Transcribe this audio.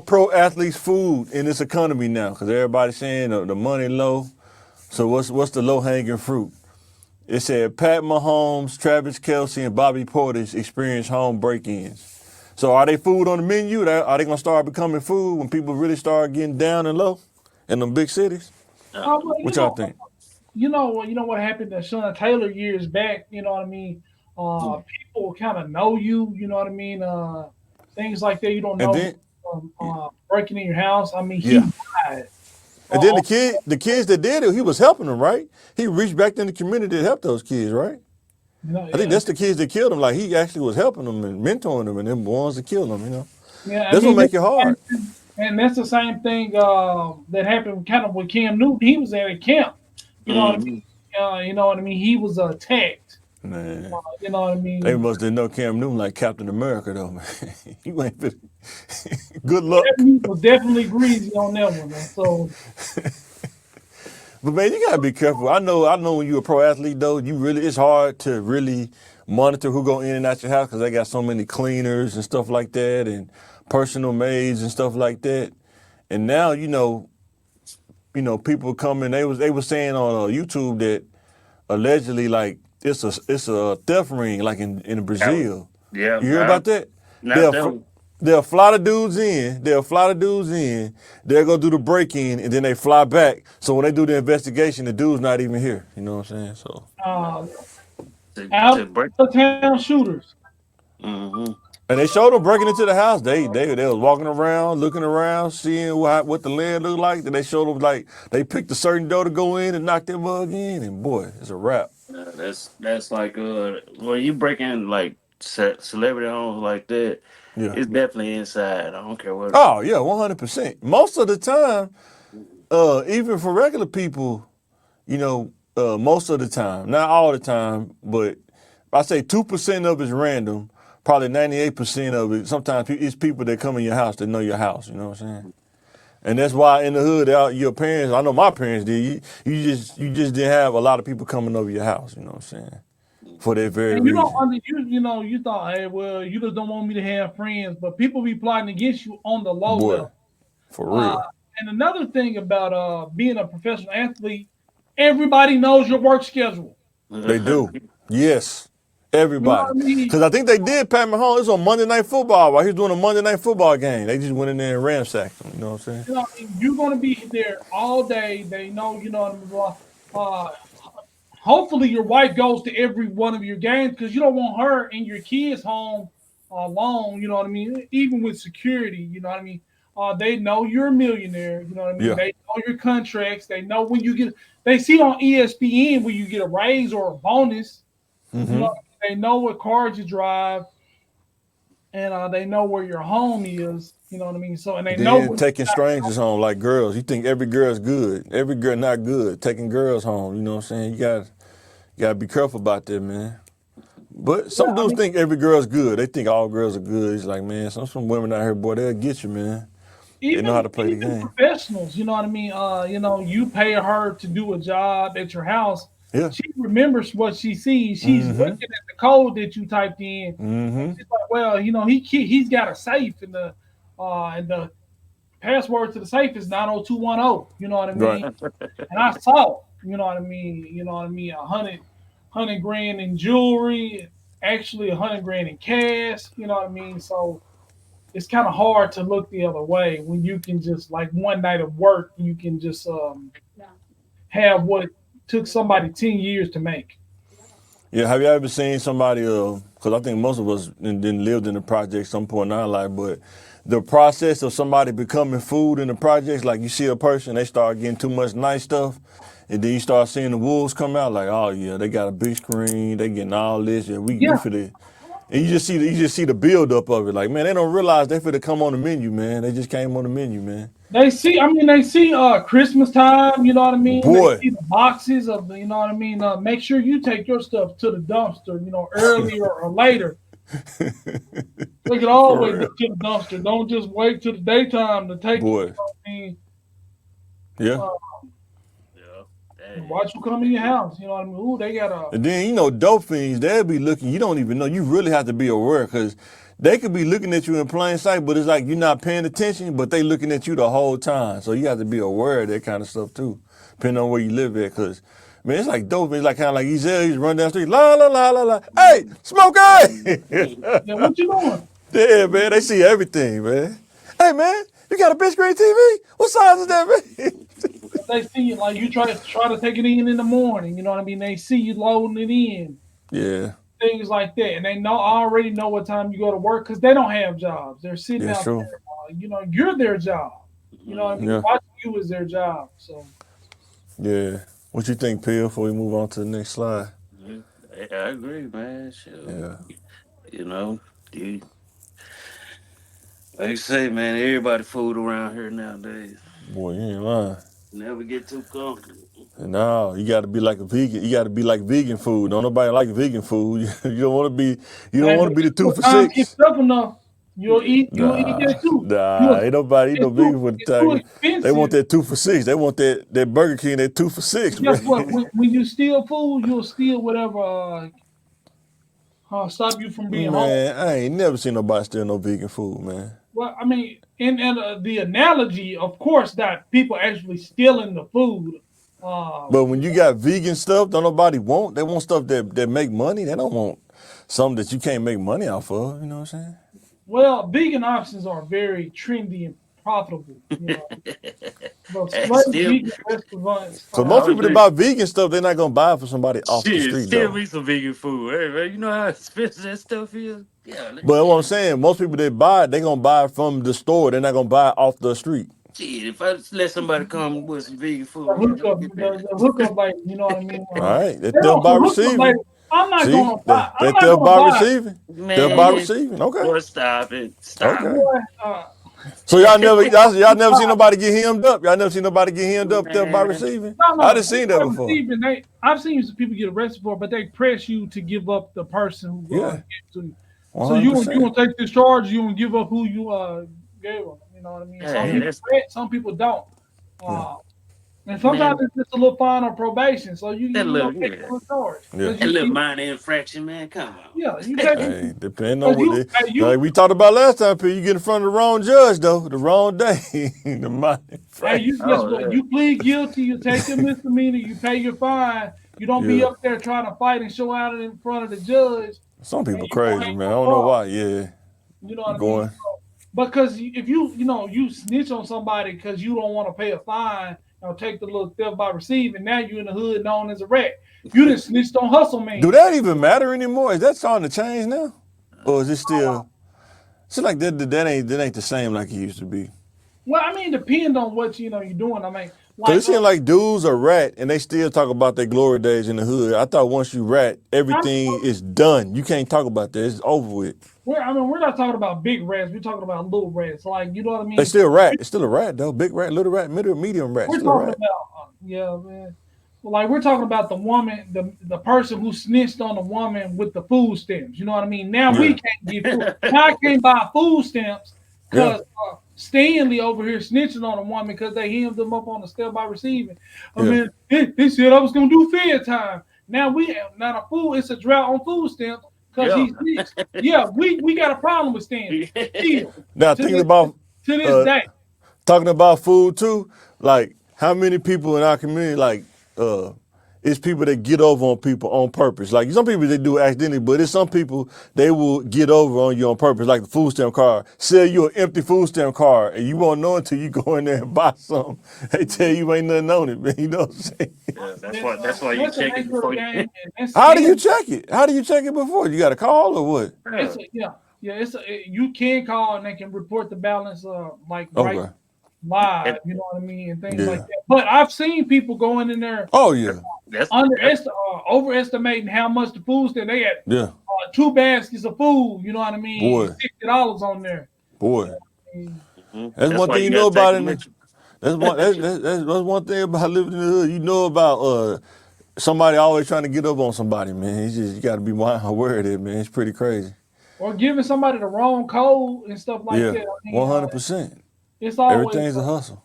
pro athletes food in this economy now? Because everybody's saying the money low. So what's the low hanging fruit? It said Pat Mahomes, Travis Kelce, and Bobby Portis experience home break-ins. So are they food on the menu? Are they gonna start becoming food when people really start getting down and low in them big cities? Well, What y'all think? you know what happened to Sean Taylor years back. You know what I mean. People kind of know you. You know what I mean. Things like that. You don't And know then breaking in your house. I mean, he yeah. died. And then Uh, the kids that did it, he was helping them, right? He reached back in the community to help those kids, right? I think yeah, that's the kids that killed him. Like he actually was helping them and mentoring them, and them ones that killed them. yeah. I That's what mean, make it hard. and that's the same thing that happened kind of with Cam Newton. He was at a camp. You know what I Hmm. mean. You know what I mean. He was attacked. Man, You know what I they mean. must didn't know Cam Newton like Captain America though, man. You ain't fit. Good luck. He was definitely greasy on that one. Man. So But man, you gotta be careful. I know when you're a pro athlete though, it's hard to really monitor who go in and out your house because they got so many cleaners and stuff like that and personal maids and stuff like that. And now, people coming, they was saying on YouTube that allegedly like it's a theft ring like in Brazil. Yeah, You hear about that? not They'll fl- them. they'll fly the dudes in. They'll fly the dudes in. They'll go do the break in, and then they fly back. So when they do the investigation, the dude's not even here. You know what I'm saying? So uh, To out break. of town shooters. Hmm. and they showed them breaking into the house. They was walking around, looking around, seeing what the land looked like. Then they showed them like they picked a certain door to go in and knock their mug in, and boy, it's a wrap. That's like when you break in like celebrity homes like that, Yeah. it's definitely inside. I don't care what. Oh yeah, 100%. Most of the time, even for regular people, most of the time, not all the time, but I say 2% of it's random. Probably 98% of it. Sometimes it's people that come in your house that know your house. You know what I'm saying? And that's why in the hood, your parents. I know my parents did. You just didn't have a lot of people coming over your house. You know what I'm saying? For that very And you don't reason. you thought, hey, well, you just don't want me to have friends, but people be plotting against you on the low Boy, level. for Uh, real. and another thing about being a professional athlete, everybody knows your work schedule. They do. Yes. You know Everybody. what I mean? Because I think they did Pat Mahomes. It was on Monday Night Football while he was doing a Monday Night Football game. They just went in there and ransacked him. You know what I'm saying? You know what I mean? You're gonna be there all day. They know, you know what I mean. Hopefully, your wife goes to every one of your games because you don't want her and your kids home alone. You know what I mean? Even with security, you know what I mean. They know you're a millionaire. You know what I mean. Yeah. They know your contracts. They know when you get. They see on ESPN when you get a raise or a bonus. You know, Mm-hmm. they know what cars you drive, and they know where your home is. You know what I mean. So, and they know Then what. taking strangers home like girls. You think every girl's good. Every girl not good. Taking girls home. You know what I'm saying? You gotta be careful about that, man. But Yeah, some I dudes mean, think every girl's good. They think all girls are good. It's like, man, some women out here, boy, they'll get you, man. They know how to play the even game. professionals, you know what I mean. You pay her to do a job at your house. Yeah. She remembers what she sees. She's looking Mm-hmm. at the code that you typed in. And Mm-hmm. she's like, well, he's got a safe, and the password to the safe is 90210. You know what I Right. mean? And I saw, you know what I mean. You know what I mean. Hundred grand in jewelry, actually 100 grand in cash. You know what I mean. So it's kind of hard to look the other way when you can just like one night of work you can just have what took somebody 10 years to make. Yeah, have you ever seen somebody, because I think most of us didn't lived in the project some point in our life, but the process of somebody becoming food in the projects, like you see a person, they start getting too much nice stuff, and then you start seeing the wolves come out, like, oh yeah, they got a big screen, they getting all this, yeah, we Yeah, finna, and you just see the build up of it, like, man, they don't realize they finna come on the menu, man. They just came on the menu, man. they see Christmas time, you know what I mean, they Boy, see the boxes of the, you know what I mean, make sure you take your stuff to the dumpster, earlier or later. Take it all the for way to real, the dumpster. Don't just wait till the daytime to take it. You boy, know what I mean? yeah. uh, Yeah. Hey. Watch who come in your house. You know what I mean? Ooh, they got a And then, dope fiends, they'll be looking, you don't even know. You really have to be aware because they could be looking at you in plain sight, but it's like you're not paying attention, but they looking at you the whole time. So you have to be aware of that kind of stuff too, depending on where you live at. Cause man, it's like dope. It's like kind of like he's run down the street, la la la la la. Hey, Smokey! Yeah, what you doing? Yeah, man, they see everything, man. Hey, man, you got a big screen TV? What size is that, man? They see you like you try to take it in the morning. You know what I mean? They see you loading it in. Yeah, Things like that, and they already know what time you go to work because they don't have jobs. They're sitting yeah, out sure. there. You're their job. You know what I mean? Yeah. Watching you is their job. So Yeah. What you think, Phil, before we move on to the next slide? Yeah, I agree, man. Sure. Yeah. You know, you, like you say, man, everybody food around here nowadays. Boy, you ain't lying. Never get too comfortable. No, you got to be like a vegan. You got to be like vegan food. Don't nobody like vegan food. You don't want to be. You don't want to be the 2 for Keep $6. up enough. You'll eat that too. Ain't nobody eat no vegan for the it's too time. expensive. They want that 2 for $6. They want that Burger King, that 2 for $6. Guess Man. what? When you steal food, you'll steal whatever stop you from being home. Man, I ain't never seen nobody steal no vegan food, man. Well, I mean, in the analogy, of course, that people actually stealing the food. But when you got vegan stuff, don't nobody want. They want stuff that make money. They don't want something that you can't make money off of. You know what I'm saying? Well, vegan options are very trendy and profitable. Those Still- vegan restaurants. So most people that buy vegan stuff, they're not gonna buy it for somebody off the Shit, street still though. me some vegan food. Hey, man, you know how expensive that stuff is? Yeah. But what I'm saying, most people that buy it, they gonna buy it from the store. They're not gonna buy it off the street. Shit, if I let somebody come with some vegan food, The hookup, like, you know what I mean? All right, they They're they'll buy also hookup, like, receiving. I'm not See, gonna buy. I'm not they'll gonna buy buy. receiving. man, They'll buy receiving. Okay. Boy, stop it. Stop Okay. it. Boy, So y'all never seen nobody get hemmed up. Y'all never seen nobody get hemmed up there by Man. receiving. No, I done seen that before. I've seen some people get arrested for it, but they press you to give up the person who Yeah. gave it to you. 100%. So you gonna take this charge? You gonna give up who you gave them? You know what I mean? Yeah, Some people that's- press, some people don't. And sometimes it's just a little fine on probation, so you That know, little- take yeah. a charge. Yeah. That little minor infraction, man. Come on. Yeah, you take Hey, depending on you- what hey, you- like we talked about last time, P, you get in front of the wrong judge though, the wrong day. The money. Hey, you guess what? yeah. You plead guilty, you take your misdemeanor, you pay your fine. You don't be Yeah. up there trying to fight and show out in front of the judge. Some people you crazy, ain't man. I no don't know fraud. why. Yeah. You know what I Going. mean? Because if you snitch on somebody because you don't want to pay a fine or take the little theft by receiving, now you in the hood known as a rat. You done snitched on Hustle Man. Do that even matter anymore? Is that starting to change now? Or is it still it's like that ain't the same like it used to be. Well, I mean, depend on what you're doing. I mean, Cause it seems like dudes are rat and they still talk about their glory days in the hood. I thought once you rat, everything is done. You can't talk about that. It's over with. we're not talking about big rats. We're talking about little rats. Like, you know what I mean? They still rat. It's still a rat though. Big rat, little rat, medium rat. We're Still a talking rat. about, yeah, man. Well, like we're talking about the woman, the person who snitched on the woman with the food stamps. You know what I mean? Now we can't get food. Now I can't buy food stamps because Stanley over here snitching on a woman because they hemmed them up on the step by receiving. I mean, they said I was gonna do fair time. Now we have not a food. It's a drought on food stamps because he snitched. Yeah, we got a problem with Stanley. Still, Now thinking about to this day. talking about food too, like how many people in our community, like, it's people that get over on people on purpose. Like some people they do it accidentally, but it's some people they will get over on you on purpose. Like the food stamp card, sell you an empty food stamp card, and you won't know until you go in there and buy something. They tell you ain't nothing on it, man. You know what I'm saying? Yeah, that's why you check it before you. How do you check it? How do you check it before? You got to call or what? You can call and they can report the balance right live, you know what I mean, and things like that. But I've seen people going in there. Oh yeah. Overestimating how much the food stamp they had. 2 baskets of food. You know what I mean? Boy. $60 on there. Boy. Mm-hmm. That's one thing you know about it. That's one thing about living in the hood. You know about somebody always trying to get up on somebody, man. It's just you got to be aware of it, man. It's pretty crazy. Or giving somebody the wrong code and stuff like that. I mean, 100%. It's always everything's a hustle.